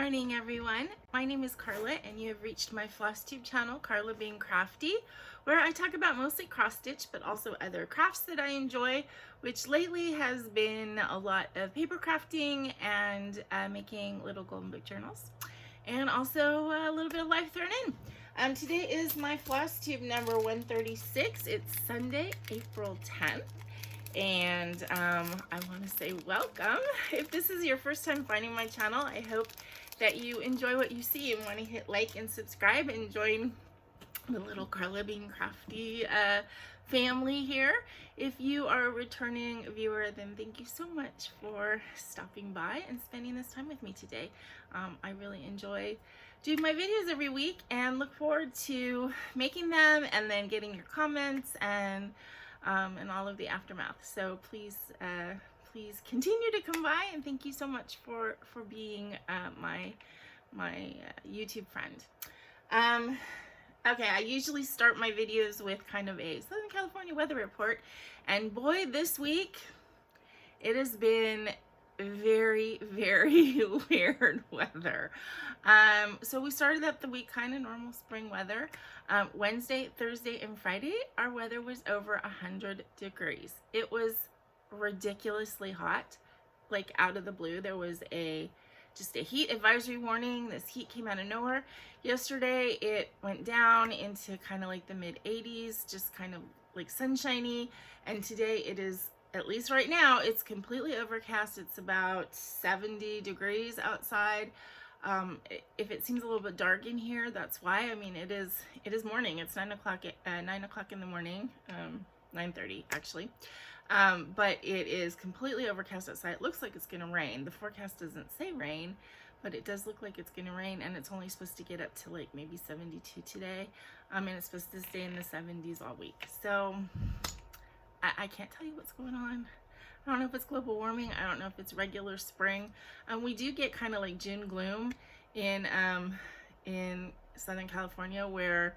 morning, everyone. My name is Carla, and you have reached my FlossTube channel, KarlaBeingCrafty, where I talk about mostly cross stitch, but also other crafts that I enjoy, which lately has been a lot of paper crafting and making little golden book journals, and also a little bit of life thrown in. Today is my FlossTube number 136. It's Sunday, April 10th. And I want to say welcome. If this is your first time finding my channel, I hope that you enjoy what you see and want to hit like and subscribe and join the little KarlaBeingCrafty family here. If you are a returning viewer, then thank you so much for stopping by and spending this time with me today. I really enjoy doing my videos every week and look forward to making them and then getting your comments and all of the aftermath. So please continue to come by, and thank you so much for being my YouTube friend. Okay, I usually start my videos with kind of a Southern California weather report, and boy, this week it has been very, very weird weather. So we started up the week kind of normal spring weather. Wednesday, Thursday, and Friday, our weather was over 100 degrees. It was ridiculously hot, like out of the blue. There was just a heat advisory warning. This heat came out of nowhere. Yesterday, it went down into kind of like the mid 80s, just kind of like sunshiny. And today it is, at least right now, it's completely overcast. It's about 70 degrees outside. If it seems a little bit dark in here, that's why. I mean, it is morning. It's 9 o'clock in the morning, 9:30 actually. But it is completely overcast outside. It looks like it's going to rain. The forecast doesn't say rain, but it does look like it's going to rain, and it's only supposed to get up to like maybe 72 today. And it's supposed to stay in the 70s all week. So I can't tell you what's going on. I don't know if it's global warming. I don't know if it's regular spring. We do get kind of like June gloom in Southern California, where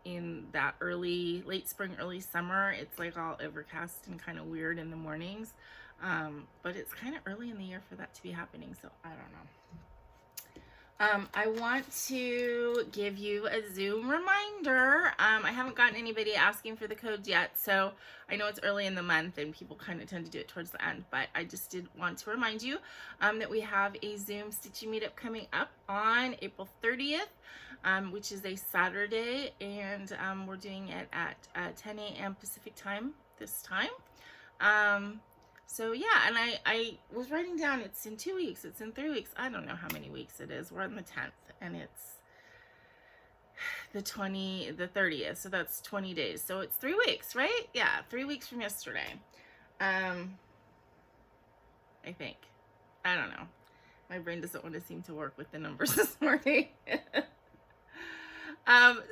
in that late spring, early summer, it's like all overcast and kind of weird in the mornings. But it's kind of early in the year for that to be happening, so I don't know. I want to give you a Zoom reminder. I haven't gotten anybody asking for the codes yet, so I know it's early in the month and people kind of tend to do it towards the end, but I just did want to remind you that we have a Zoom Stitchy meetup coming up on April 30th, which is a Saturday, and we're doing it at 10 a.m. Pacific time this time. So yeah, and I was writing down, it's in 2 weeks, it's in 3 weeks, I don't know how many weeks it is. We're on the 10th, and it's the 30th, so that's 20 days. So it's 3 weeks, right? Yeah, 3 weeks from yesterday. I think. I don't know. My brain doesn't want to seem to work with the numbers this morning.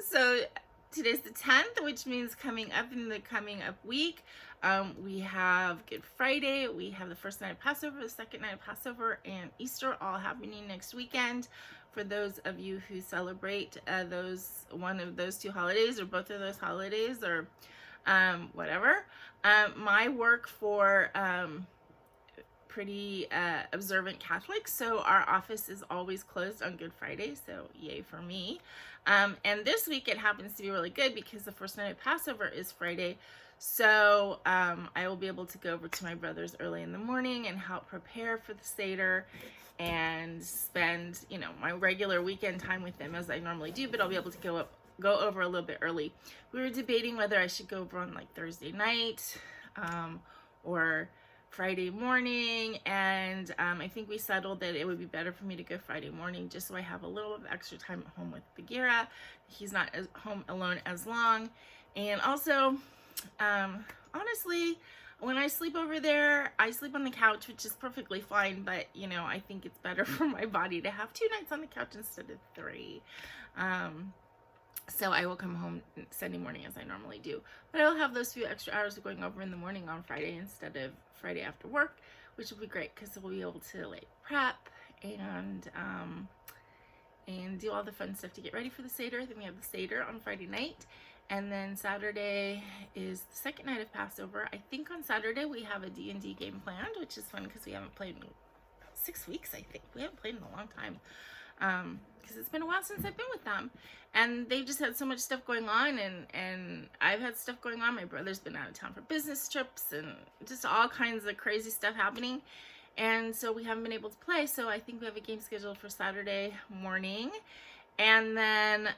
So today's the 10th, which means coming up in the coming up week, we have Good Friday, we have the first night of Passover, the second night of Passover, and Easter all happening next weekend. For those of you who celebrate one of those two holidays, or both of those holidays, or whatever. My work for pretty observant Catholics, so our office is always closed on Good Friday, so yay for me. And this week it happens to be really good because the first night of Passover is Friday, so I will be able to go over to my brother's early in the morning and help prepare for the Seder and spend, you know, my regular weekend time with them as I normally do, but I'll be able to go over a little bit early. We were debating whether I should go over on like Thursday night or Friday morning, and I think we settled that it would be better for me to go Friday morning, just so I have a little bit of extra time at home with Bagheera. He's not home alone as long, and also honestly, when I sleep over there, I sleep on the couch, which is perfectly fine, but you know, I think it's better for my body to have 2 nights on the couch instead of 3. So I will come home Sunday morning as I normally do, but I'll have those few extra hours of going over in the morning on Friday instead of Friday after work, which will be great because we'll be able to like prep and do all the fun stuff to get ready for the Seder. Then we have the Seder on Friday night, and then Saturday is the second night of Passover. I think on Saturday we have a D&D game planned, which is fun because we haven't played in 6 weeks, I think. We haven't played in a long time. Because it's been a while since I've been with them, and they've just had so much stuff going on, and I've had stuff going on. My brother's been out of town for business trips and just all kinds of crazy stuff happening, and so we haven't been able to play. So I think we have a game scheduled for Saturday morning, and then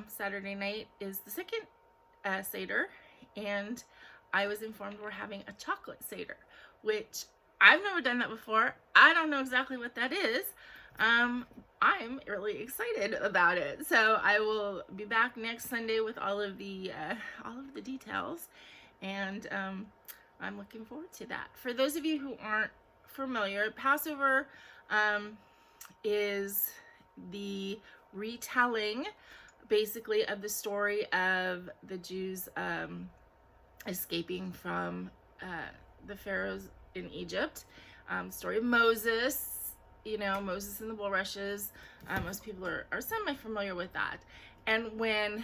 Saturday night is the second Seder, and I was informed we're having a chocolate Seder, which I've never done that before. I don't know exactly what that is. I'm really excited about it. So I will be back next Sunday with all of the details, and I'm looking forward to that. For those of you who aren't familiar, Passover is the retelling, basically, of the story of the Jews escaping from the pharaohs in Egypt. Story of Moses. You know, Moses and the bulrushes. Most people are semi-familiar with that. And when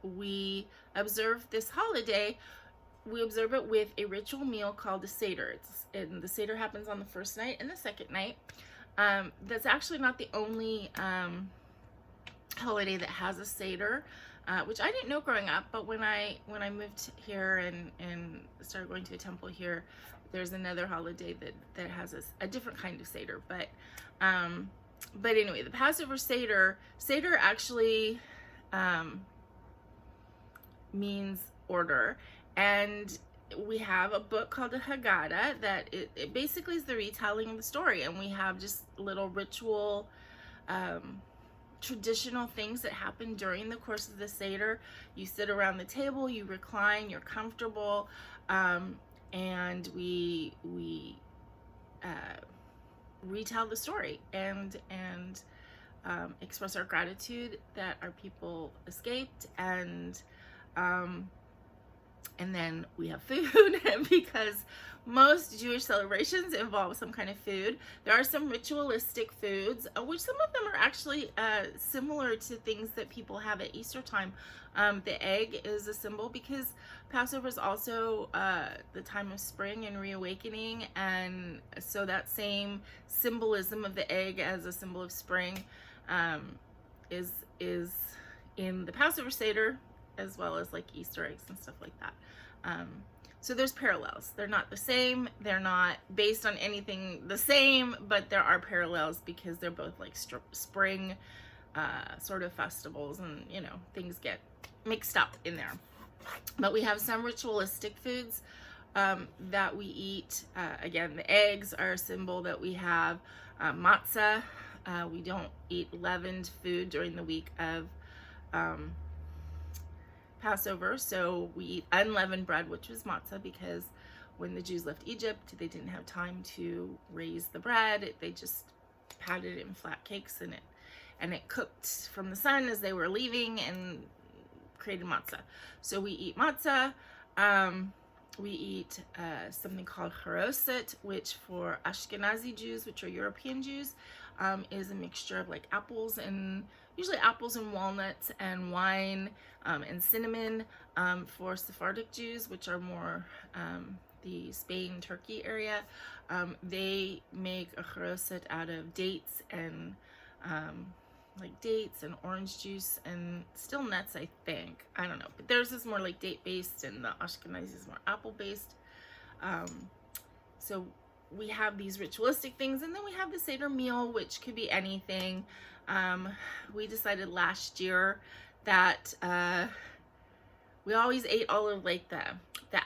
we observe this holiday, we observe it with a ritual meal called a Seder. And the Seder happens on the first night and the second night. That's actually not the only holiday that has a Seder, which I didn't know growing up, but when I moved here and started going to a temple here, there's another holiday that has a different kind of Seder. But anyway, the Passover Seder actually means order, and we have a book called the Haggadah that it basically is the retelling of the story, and we have just little ritual traditional things that happen during the course of the Seder. You sit around the table, you recline, you're comfortable, and we retell the story and express our gratitude that our people escaped, and then we have food because most Jewish celebrations involve some kind of food. There are some ritualistic foods, which some of them are actually similar to things that people have at Easter time. The egg is a symbol because Passover is also the time of spring and reawakening, and so that same symbolism of the egg as a symbol of spring is in the Passover Seder, as well as like Easter eggs and stuff like that. So there's parallels. They're not the same. They're not based on anything the same, but there are parallels because they're both like spring sort of festivals, and you know, things get mixed up in there. But we have some ritualistic foods that we eat. Again, the eggs are a symbol that we have. Matzah. We don't eat leavened food during the week of Passover, so we eat unleavened bread, which was matzah, because when the Jews left Egypt, they didn't have time to raise the bread. They just patted it in flat cakes, and it cooked from the sun as they were leaving and created matzah. So we eat matzah. We eat something called charoset, which for Ashkenazi Jews, which are European Jews, is a mixture of like apples and usually apples and walnuts and wine and cinnamon. For Sephardic Jews, which are more the Spain, Turkey area, they make a charoset out of dates and like dates and orange juice and still nuts, I think. I don't know, but theirs is more like date based and the Ashkenazi is more apple based. So we have these ritualistic things, and then we have the Seder meal, which could be anything. We decided last year that we always ate all of like the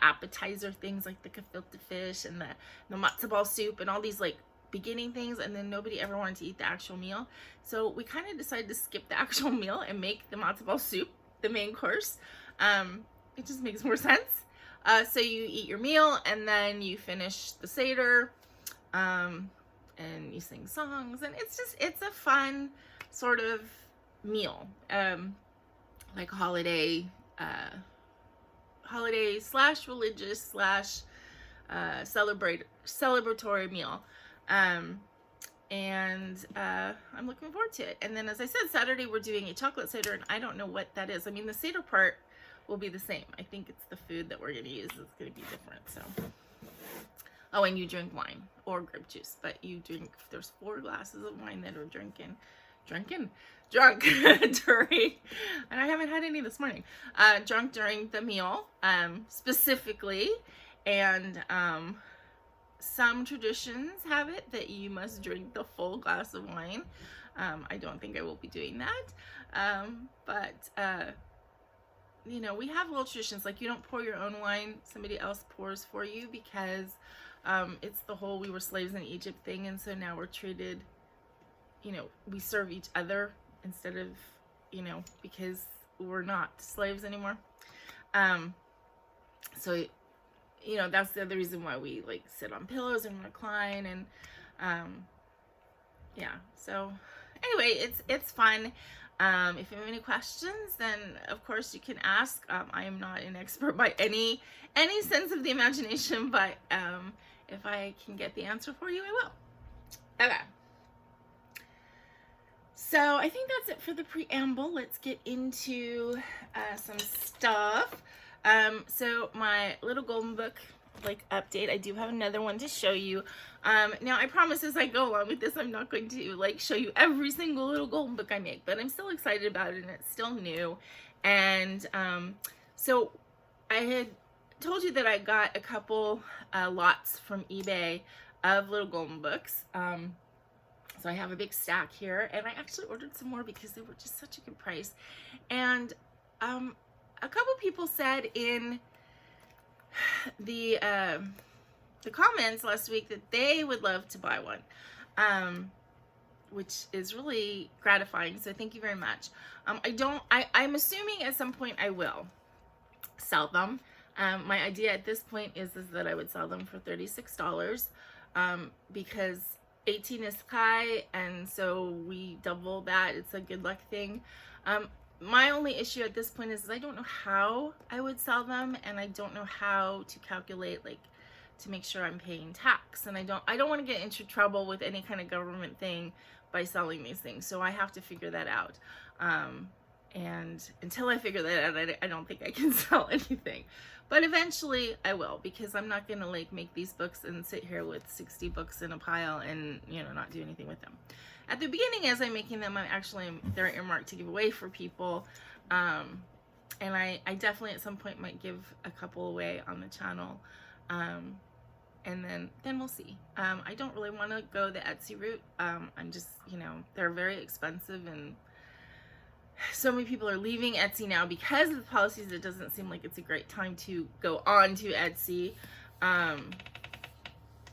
appetizer things, like the gefilte fish and the matzo ball soup and all these like beginning things, and then nobody ever wanted to eat the actual meal. So we kind of decided to skip the actual meal and make the matzo ball soup the main course. It just makes more sense. So you eat your meal and then you finish the Seder, and you sing songs, and it's a fun sort of meal, like holiday slash religious slash celebratory meal. And I'm looking forward to it. And then, as I said, Saturday we're doing a chocolate Seder, and I don't know what that is. I mean, the Seder part will be the same. I think it's the food that we're going to use that's going to be different. So, Oh, and you drink wine or grape juice, but you drink, there's 4 glasses of wine that are drunk during, and I haven't had any this morning, drunk during the meal, specifically, and, some traditions have it that you must drink the full glass of wine. I don't think I will be doing that, but, you know, we have little traditions, like you don't pour your own wine, somebody else pours for you, because it's the whole we were slaves in Egypt thing, and so now we're treated, you know, we serve each other instead of, you know, because we're not slaves anymore. So, you know, that's the other reason why we like sit on pillows and recline, and yeah, so anyway, it's fun. If you have any questions, then of course you can ask. I am not an expert by any sense of the imagination, but if I can get the answer for you, I will. Okay. So I think that's it for the preamble. Let's get into some stuff. So my little golden book like update, I do have another one to show you. Now I promise as I go along with this, I'm not going to like show you every single little golden book I make, but I'm still excited about it, and it's still new. And so I had told you that I got a couple lots from eBay of little golden books. So I have a big stack here, and I actually ordered some more because they were just such a good price. And a couple people said in the comments last week that they would love to buy one, which is really gratifying. So thank you very much. I'm assuming at some point I will sell them. My idea at this point is that I would sell them for $36, because 18 is high, and so we double that. It's a good luck thing. My only issue at this point is I don't know how I would sell them, and I don't know how to calculate, like, to make sure I'm paying tax, and I don't want to get into trouble with any kind of government thing by selling these things, so I have to figure that out. And until I figure that out, I don't think I can sell anything. But eventually I will, because I'm not gonna like make these books and sit here with 60 books in a pile and, you know, not do anything with them. At the beginning, as I'm making them, they're earmarked to give away for people. And I definitely at some point might give a couple away on the channel. And then we'll see. I don't really want to go the Etsy route. I'm just, you know, they're very expensive, and so many people are leaving Etsy now because of the policies. It doesn't seem like it's a great time to go on to Etsy.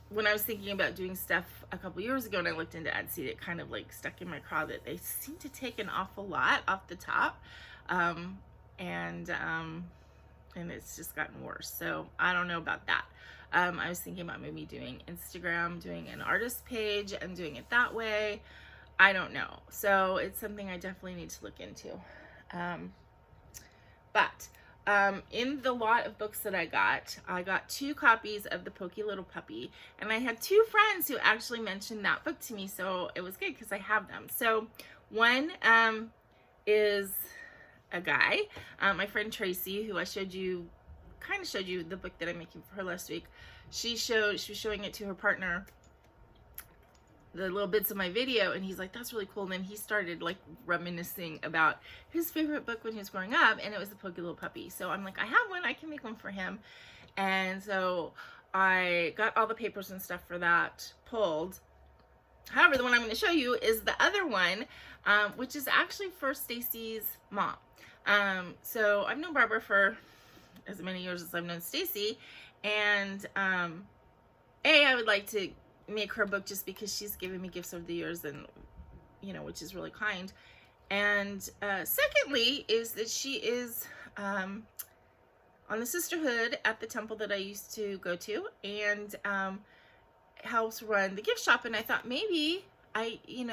When I was thinking about doing stuff a couple years ago and I looked into Etsy, it kind of like stuck in my craw that they seem to take an awful lot off the top. And it's just gotten worse. So I don't know about that. I was thinking about maybe doing Instagram, doing an artist page and doing it that way. I don't know. So it's something I definitely need to look into. But in the lot of books that I got 2 copies of the Pokey Little Puppy, and I had 2 friends who actually mentioned that book to me, so it was good because I have them. So one is a guy, my friend Tracy, who I kind of showed you the book that I'm making for her last week. She was showing it to her partner, the little bits of my video, and he's like, that's really cool. And then he started like reminiscing about his favorite book when he was growing up, and it was the Pokey Little Puppy. So I'm like, I have one, I can make one for him. And so I got all the papers and stuff for that pulled. However, the one I'm going to show you is the other one, which is actually for Stacy's mom. So I've known Barbara for as many years as I've known Stacy, and I would like to make her book just because she's given me gifts over the years, and you know, which is really kind. And secondly is that she is on the sisterhood at the temple that I used to go to, and helps run the gift shop. And I thought maybe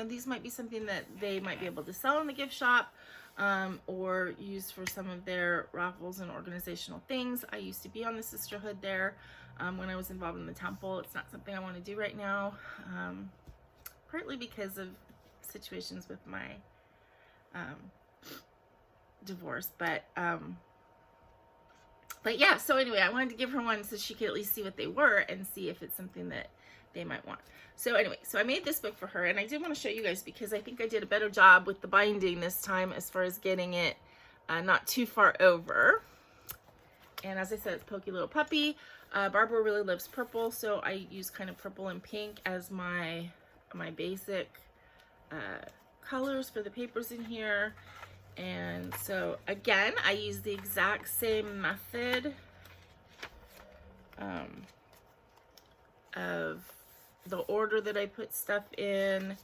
these might be something that they might be able to sell in the gift shop, or use for some of their raffles and organizational things. I used to be on the sisterhood there when I was involved in the temple. It's not something I want to do right now, partly because of situations with my But yeah, so anyway, I wanted to give her one so she could at least see what they were and see if it's something that they might want. So anyway, so I made this book for her, and I did want to show you guys because I think I did a better job with the binding this time as far as getting it not too far over. And as I said, it's Pokey Little Puppy. Barbara really loves purple, so I use kind of purple and pink as my basic colors for the papers in here. And so again, I use the exact same method of the order that I put stuff in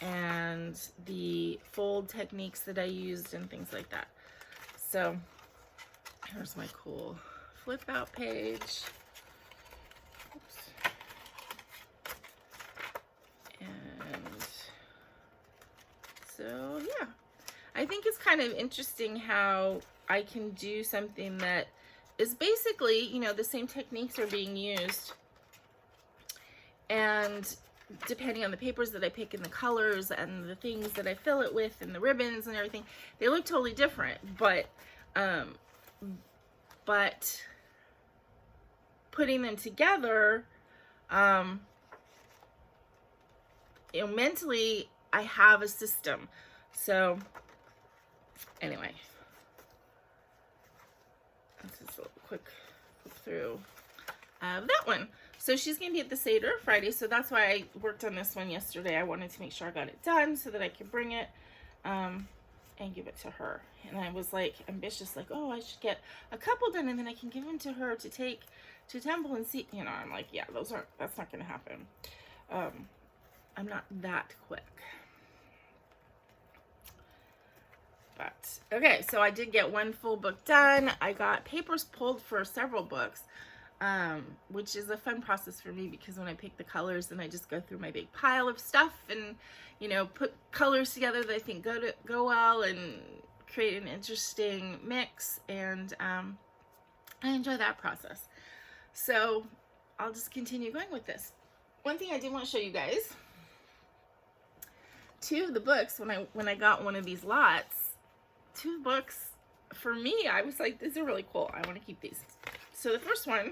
and the fold techniques that I used and things like that. So here's my cool flip out page. Oops. And so yeah, I think it's kind of interesting how I can do something that is basically, you know, the same techniques are being used, and depending on the papers that I pick and the colors and the things that I fill it with and the ribbons and everything, they look totally different, but putting them together, you know, mentally I have a system. So anyway, this is a quick flip through of that one. So she's gonna be at the Seder Friday, so that's why I worked on this one yesterday. I wanted to make sure I got it done so that I could bring it and give it to her. And I was like ambitious, like, oh, I should get a couple done and then I can give them to her to take to temple and see, you know. I'm like, yeah, that's not gonna happen. I'm not that quick. But okay, so I did get one full book done. I got papers pulled for several books, which is a fun process for me because when I pick the colors, then I just go through my big pile of stuff and, you know, put colors together that I think go well and create an interesting mix, and I enjoy that process. So I'll just continue going with this. One thing I did want to show you guys, two of the books, when I got one of these lots, two books for me, I was like, these are really cool. I want to keep these. So the first one,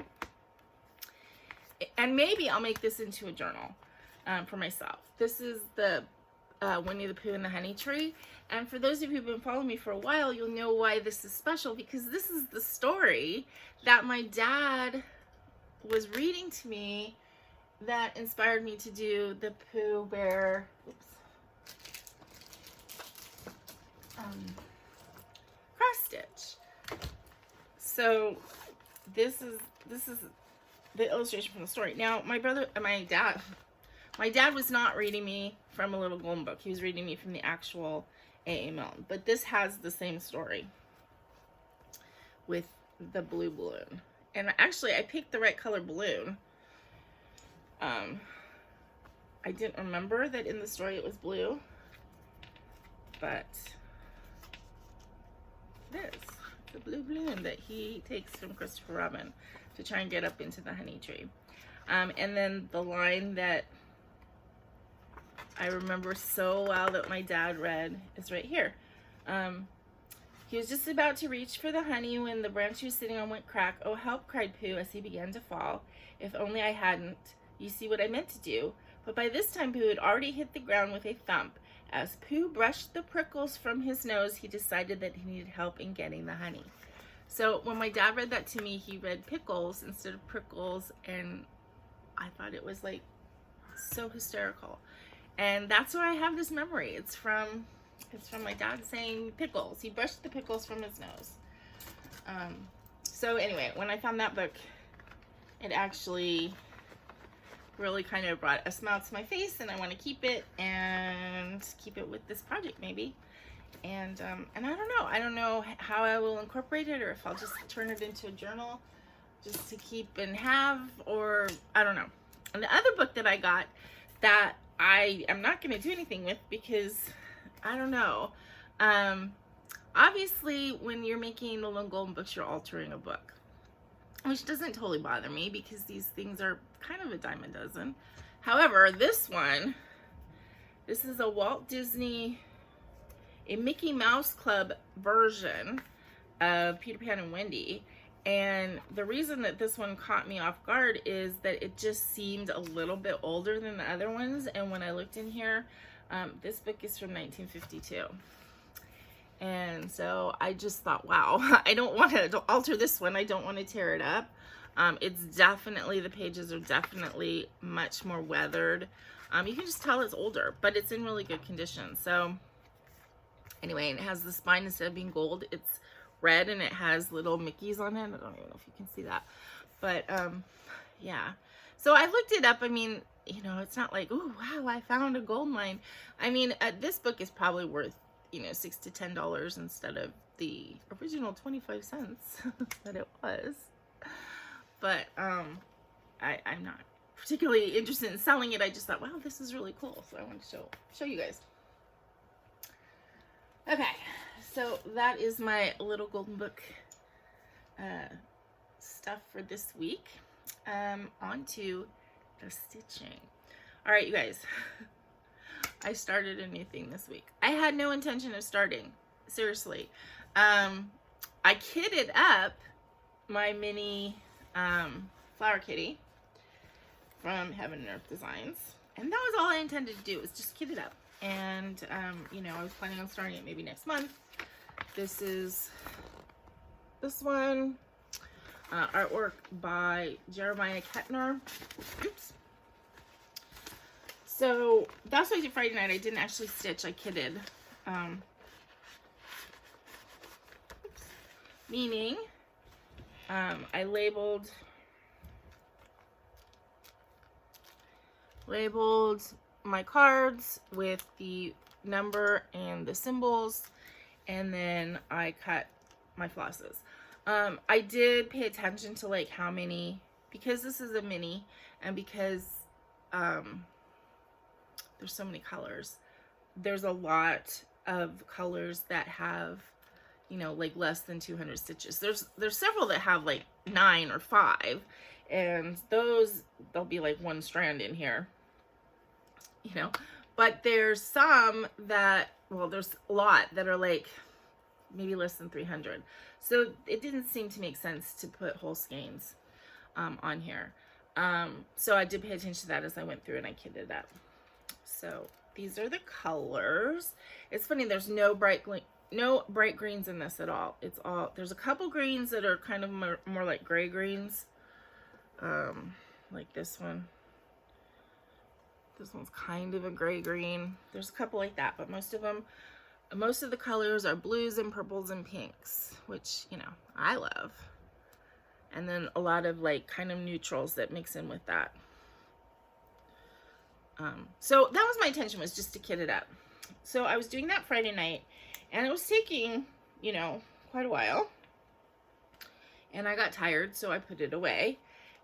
and maybe I'll make this into a journal for myself. This is the Winnie the Pooh and the Honey Tree. And for those of you who've been following me for a while, you'll know why this is special, because this is the story that my dad was reading to me that inspired me to do the Pooh Bear, cross stitch. So this is the illustration from the story. Now my dad was not reading me from a little golden book. He was reading me from the actual A.A. Milne, but this has the same story with the blue balloon. And actually I picked the right color balloon. I didn't remember that in the story it was blue, but this, the blue balloon that he takes from Christopher Robin to try and get up into the honey tree. And then the line that I remember so well that my dad read is right here. He was just about to reach for the honey when the branch he was sitting on went crack. "Oh, help," cried Pooh as he began to fall. "If only I hadn't. You see what I meant to do." But by this time Pooh had already hit the ground with a thump. As Pooh brushed the prickles from his nose, he decided that he needed help in getting the honey. So when my dad read that to me, he read Pickles instead of Prickles, and I thought it was like so hysterical. And that's why I have this memory. It's from my dad saying Pickles. He brushed the pickles from his nose. So anyway, when I found that book, it actually really kind of brought a smile to my face, and I want to keep it with this project maybe. And I don't know how I will incorporate it, or if I'll just turn it into a journal just to keep and have, or I don't know. And the other book that I got that I am not going to do anything with because I don't know. Obviously when you're making the Little Golden Books, you're altering a book, which doesn't totally bother me because these things are kind of a dime a dozen. However, this is a Walt Disney, a Mickey Mouse Club version of Peter Pan and Wendy, And the reason that this one caught me off guard is that it just seemed a little bit older than the other ones. And when I looked in here, this book is from 1952. And so I just thought, wow, I don't want to alter this one. I don't want to tear it up. It's definitely, the pages are definitely much more weathered. You can just tell it's older, but it's in really good condition. So anyway, and it has the spine, instead of being gold, it's red, and it has little Mickeys on it. I don't even know if you can see that, but yeah. So I looked it up. I mean, you know, it's not like, oh wow, I found a gold mine. I mean, this book is probably worth, you know, $6 to $10 instead of the original 25 cents that it was. But I'm not particularly interested in selling it. I just thought, wow, this is really cool, so I wanted to show you guys. Okay, so that is my little golden book stuff for this week. On to the stitching. All right, you guys. I started a new thing this week. I had no intention of starting, seriously. I kitted up my mini flower kitty from Heaven and Earth Designs, and that was all I intended to do, was just kit it up. And you know, I was planning on starting it maybe next month. This is this one, artwork by Jeremiah Ketner. Oops. So that's what I did Friday night. I didn't actually stitch, I kitted. Meaning, I labeled my cards with the number and the symbols, and then I cut my flosses. I did pay attention to like how many, because this is a mini, and because there's so many colors, there's a lot of colors that have, you know, like less than 200 stitches. There's several that have like 9 or 5, and those, there'll be like one strand in here, you know. But there's some that, well, there's a lot that are like maybe less than 300. So it didn't seem to make sense to put whole skeins on here. So I did pay attention to that as I went through and I kitted up. So these are the colors. It's funny, there's no bright greens in this at all. It's all, there's a couple greens that are kind of more like gray greens, like this one. This one's kind of a gray green. There's a couple like that, but most of the colors are blues and purples and pinks, which, you know, I love. And then a lot of like kind of neutrals that mix in with that. So that was my intention, was just to kit it up. So I was doing that Friday night, and it was taking, you know, quite a while. And I got tired, so I put it away.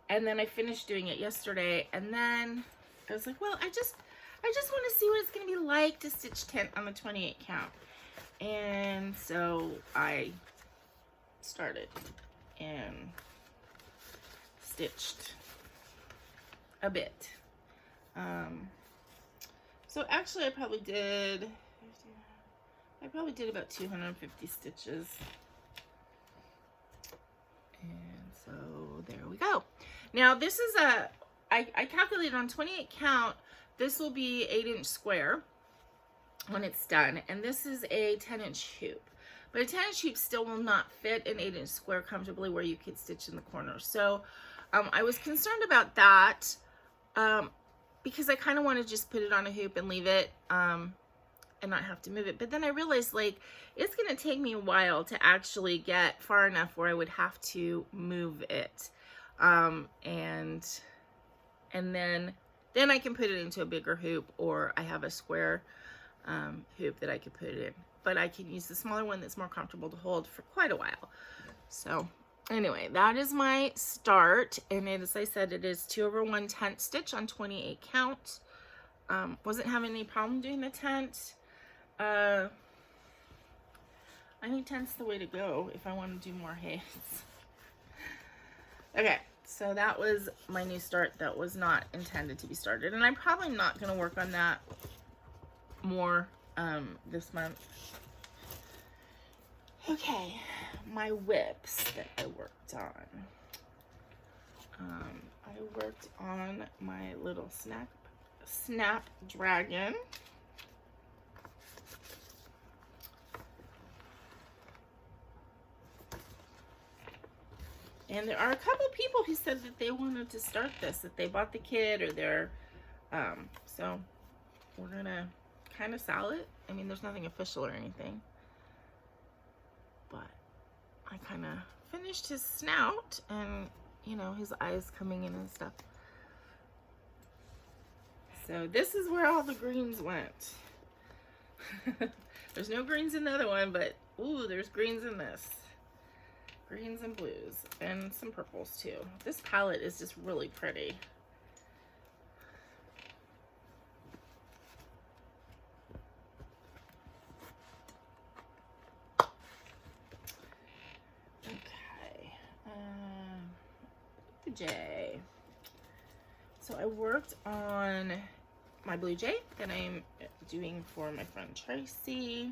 And then I finished doing it yesterday, and then I was like, well, I just want to see what it's going to be like to stitch 10 on the 28 count. And so I started and stitched a bit. So actually I probably did about 250 stitches. And so there we go. Now this is I calculated on 28 count, this will be 8-inch square when it's done. And this is a 10-inch hoop. But a 10-inch hoop still will not fit an 8-inch square comfortably where you could stitch in the corner. So I was concerned about that because I kind of want to just put it on a hoop and leave it and not have to move it. But then I realized, like, it's going to take me a while to actually get far enough where I would have to move it. And then I can put it into a bigger hoop, or I have a square hoop that I could put it in. But I can use the smaller one that's more comfortable to hold for quite a while. So anyway, that is my start. And as I said, it is 2 over 1 tent stitch on 28 count. Wasn't having any problem doing the tent. I think tent's the way to go if I want to do more HAEDs. Okay, so that was my new start that was not intended to be started. And I'm probably not going to work on that more this month. Okay, my whips that I worked on. I worked on my little Snapdragon. And there are a couple people who said that they wanted to start this, that they bought the kit or they're, so we're gonna kind of sell it. I mean, there's nothing official or anything, but I kind of finished his snout and, you know, his eyes coming in and stuff. So this is where all the greens went. There's no greens in the other one, but ooh, there's greens in this. Greens and blues and some purples too. This palette is just really pretty. Okay, Blue Jay. So I worked on my Blue Jay that I'm doing for my friend Tracy.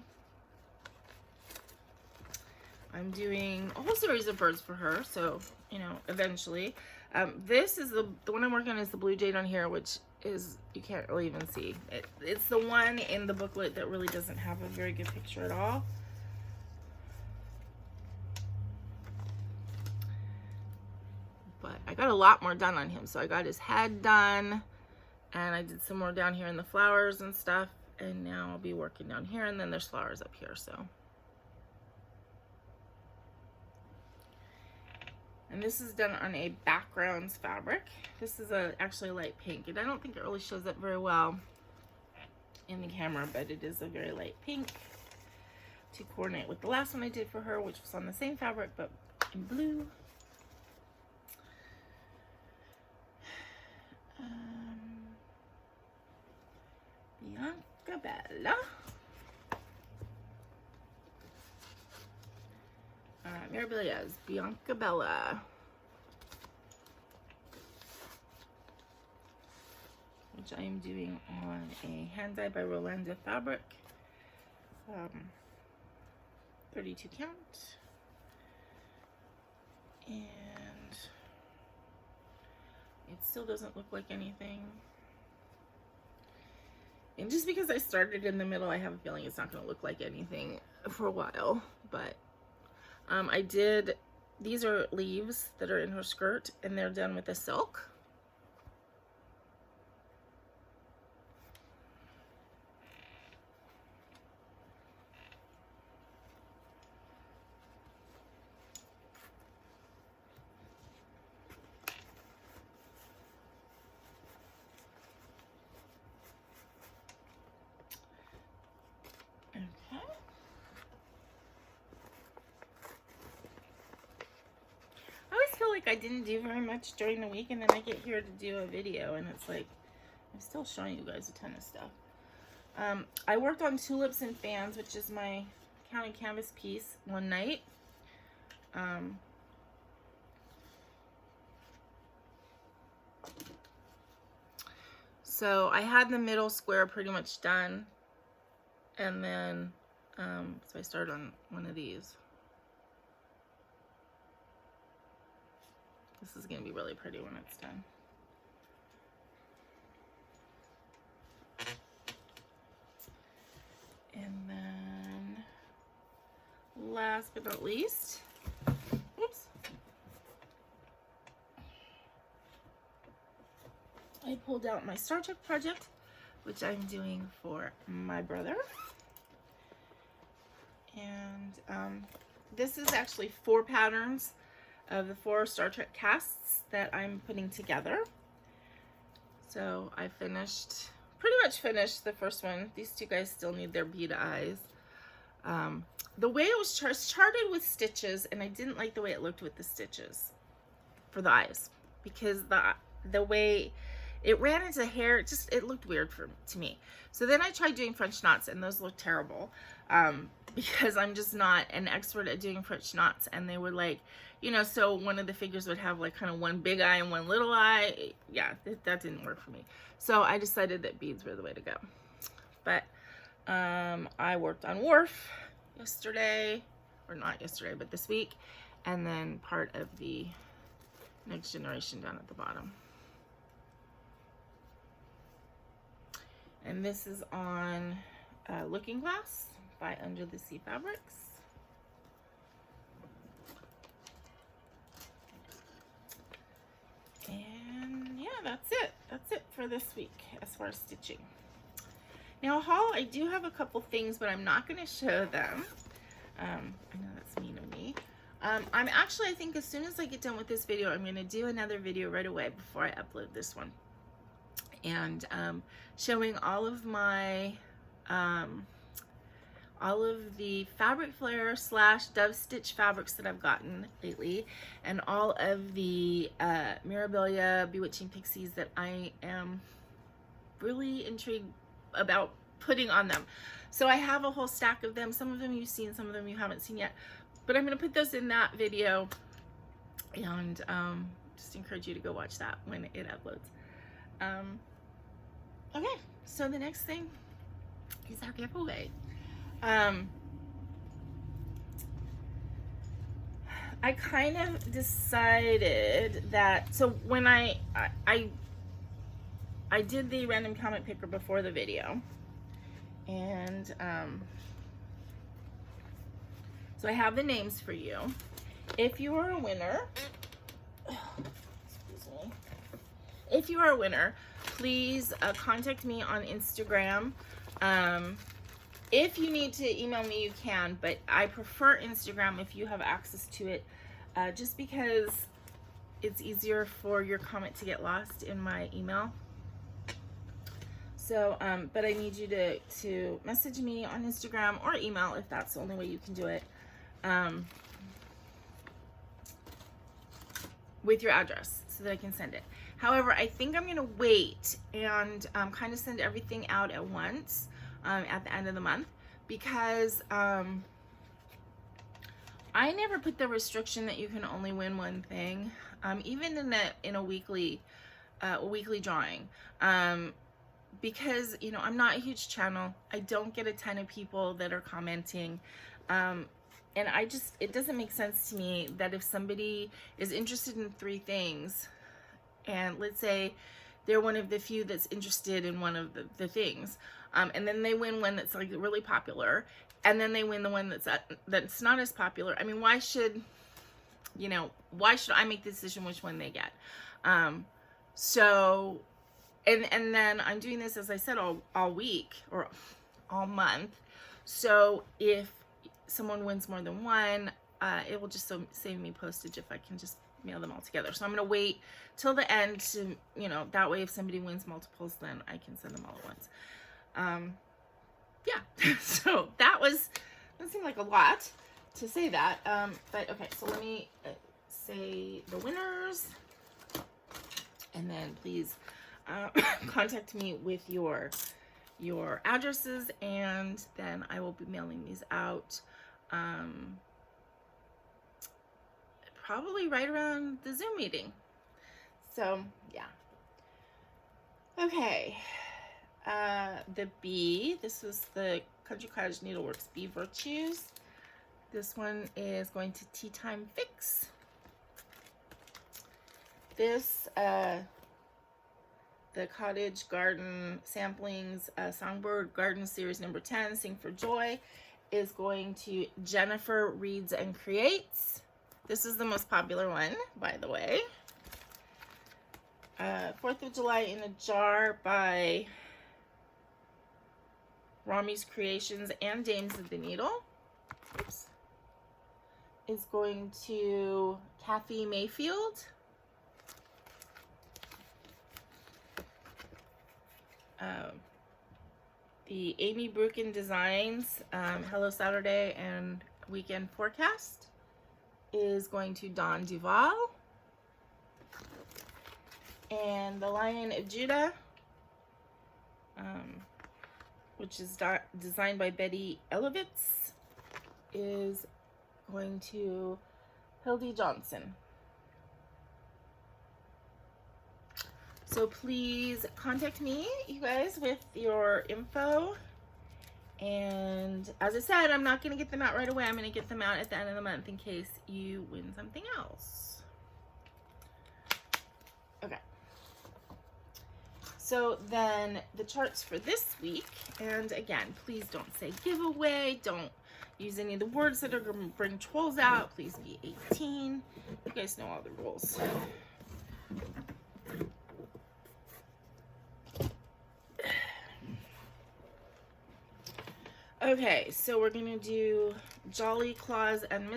I'm doing a whole series of birds for her, so, you know, eventually. This is the one I'm working on is the Blue Jade on here, which is, you can't really even see. It's the one in the booklet that really doesn't have a very good picture at all. But I got a lot more done on him. So I got his head done, and I did some more down here in the flowers and stuff, and now I'll be working down here, and then there's flowers up here, so. And this is done on a backgrounds fabric. This is actually a light pink, and I don't think it really shows up very well in the camera, but it is a very light pink to coordinate with the last one I did for her, which was on the same fabric but in blue. Biancabella. Mirabilia's Biancabella, which I am doing on a hand dye by Rolanda fabric, 32 count, and it still doesn't look like anything. And just because I started in the middle, I have a feeling it's not going to look like anything for a while, but I did, these are leaves that are in her skirt, and they're done with a silk. I didn't do very much during the week, and then I get here to do a video, and it's like I'm still showing you guys a ton of stuff. I worked on tulips and fans, which is my counting canvas piece, one night. So I had the middle square pretty much done, and then so I started on one of these. This is going to be really pretty when it's done. And then last but not least, oops, I pulled out my Star Trek project, which I'm doing for my brother. And this is actually 4 patterns of the 4 Star Trek casts that I'm putting together. So I pretty much finished the first one. These 2 guys still need their bead eyes. The way it was charted with stitches, and I didn't like the way it looked with the stitches for the eyes, because the way it ran into hair, it looked weird to me. So then I tried doing French knots, and those looked terrible, because I'm just not an expert at doing French knots, and they would, like, you know, so one of the figures would have like kind of one big eye and one little eye. Yeah, that didn't work for me. So I decided that beads were the way to go. But I worked on Wharf yesterday. or not yesterday, but this week, and then part of the Next Generation down at the bottom. And this is on Looking Glass by Under the Sea Fabrics. And yeah, that's it. That's it for this week as far as stitching. Now haul, I do have a couple things, but I'm not going to show them. I know that's mean of me. I'm actually, I think as soon as I get done with this video, I'm going to do another video right away before I upload this one. And showing all of my, all of the Fabric Flair / Dove Stitch fabrics that I've gotten lately, and all of the Eva Bewitching Pixies that I am really intrigued about putting on them. So I have a whole stack of them. Some of them you've seen, some of them you haven't seen yet, but I'm going to put those in that video, and just encourage you to go watch that when it uploads. Okay, so the next thing is our giveaway. I kind of decided that, so when I did the random comment picker before the video, and so I have the names for you. If you are a winner, excuse me, if you are a winner, please contact me on Instagram. If you need to email me, you can, but I prefer Instagram if you have access to it, just because it's easier for your comment to get lost in my email. So, but I need you to message me on Instagram or email if that's the only way you can do it, with your address so that I can send it. However, I think I'm going to wait and kind of send everything out at once at the end of the month, because I never put the restriction that you can only win one thing, even in a weekly drawing, because, you know, I'm not a huge channel. I don't get a ton of people that are commenting, and it doesn't make sense to me that if somebody is interested in 3 things, and let's say they're one of the few that's interested in one of the things, and then they win one that's like really popular, and then they win the one that's not as popular. I mean, why should I make the decision which one they get? So, and then I'm doing this, as I said, all week or all month. So if someone wins more than one, it will just save me postage if I can just mail them all together. So I'm going to wait till the end to, you know, that way if somebody wins multiples, then I can send them all at once. Yeah, so that seemed like a lot to say that, but okay, so let me say the winners, and then please contact me with your addresses, and then I will be mailing these out probably right around the Zoom meeting. So yeah. Okay. The B, this was the Country Cottage Needleworks Bee Virtues. This one is going to Tea Time Fix. This, the Cottage Garden Samplings Songbird Garden Series number 10, Sing for Joy, is going to Jennifer Reads and Creates. This is the most popular one, by the way. 4th of July in a Jar by Rami's Creations and Dames of the Needle. Oops. Is going to Kathy Mayfield. The Amy Brukin Designs Hello Saturday and Weekend Forecast is going to Dawn Duval. And the Lion of Judah, which is designed by Betty Elovitz, is going to Hildy Johnson. So please contact me, you guys, with your info, and And as I said, I'm not going to get them out right away. I'm going to get them out at the end of the month in case you win something else. Okay. So then the charts for this week, and again, please don't say giveaway. Don't use any of the words that are going to bring trolls out. Please be 18. You guys know all the rules. Okay, so we're gonna do Jolly Claus and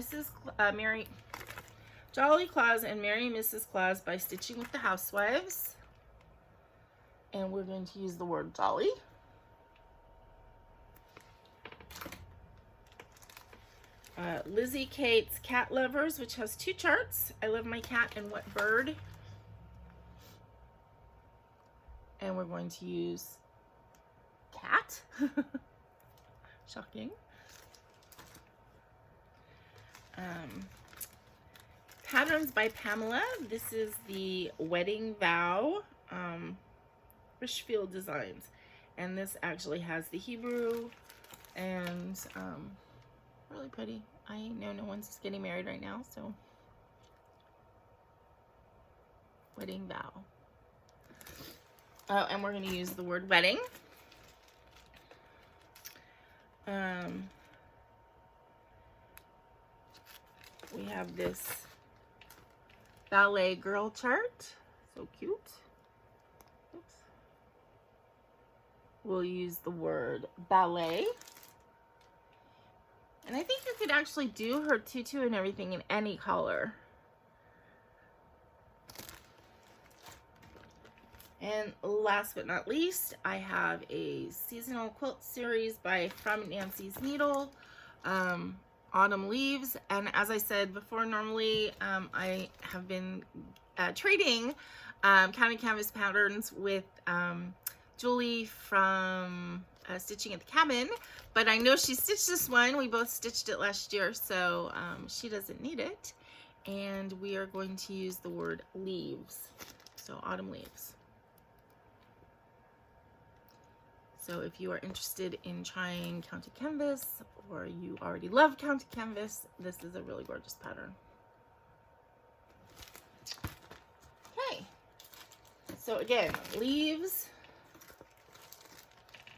Jolly Claus and Merry Mrs. Claus by Stitching with the Housewives. And we're going to use the word jolly. Lizzie Kate's Cat Lovers, which has 2 charts. I Love My Cat and What Bird. And we're going to use cat. Shocking. Patterns by Pamela. This is the Wedding Vow Richfield Designs. And this actually has the Hebrew and really pretty. I know no one's getting married right now, so Wedding Vow. Oh, and we're going to use the word wedding. We have this ballet girl chart. So cute. Oops. We'll use the word ballet. And I think you could actually do her tutu and everything in any color. And last but not least, I have a seasonal quilt series by From Nancy's Needle, Autumn Leaves. And as I said before, normally I have been trading counted canvas patterns with Julie from Stitching at the Cabin, but I know she stitched this one. We both stitched it last year, so she doesn't need it. And we are going to use the word leaves, so autumn leaves. So if you are interested in trying counted canvas, or you already love counted canvas, this is a really gorgeous pattern. Okay, so again, leaves,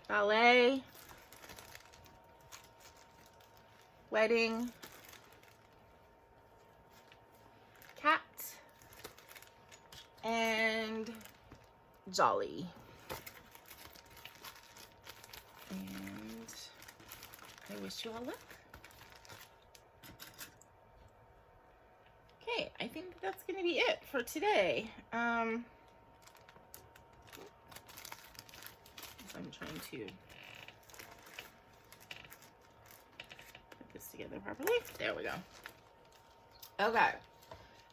ballet, wedding, cat, and jolly. And I wish you all luck. Okay, I think that's going to be it for today. I'm trying to put this together properly. There we go. Okay.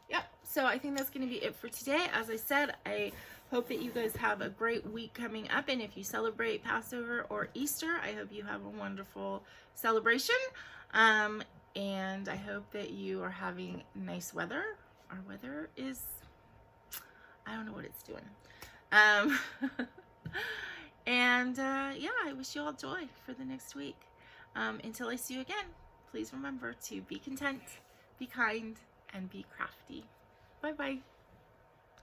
Yep. So I think that's going to be it for today. As I said, I hope that you guys have a great week coming up, and if you celebrate Passover or Easter, I hope you have a wonderful celebration, and I hope that you are having nice weather. Our weather is, I don't know what it's doing, and yeah, I wish you all joy for the next week. Until I see you again, please remember to be content, be kind, and be crafty. Bye bye.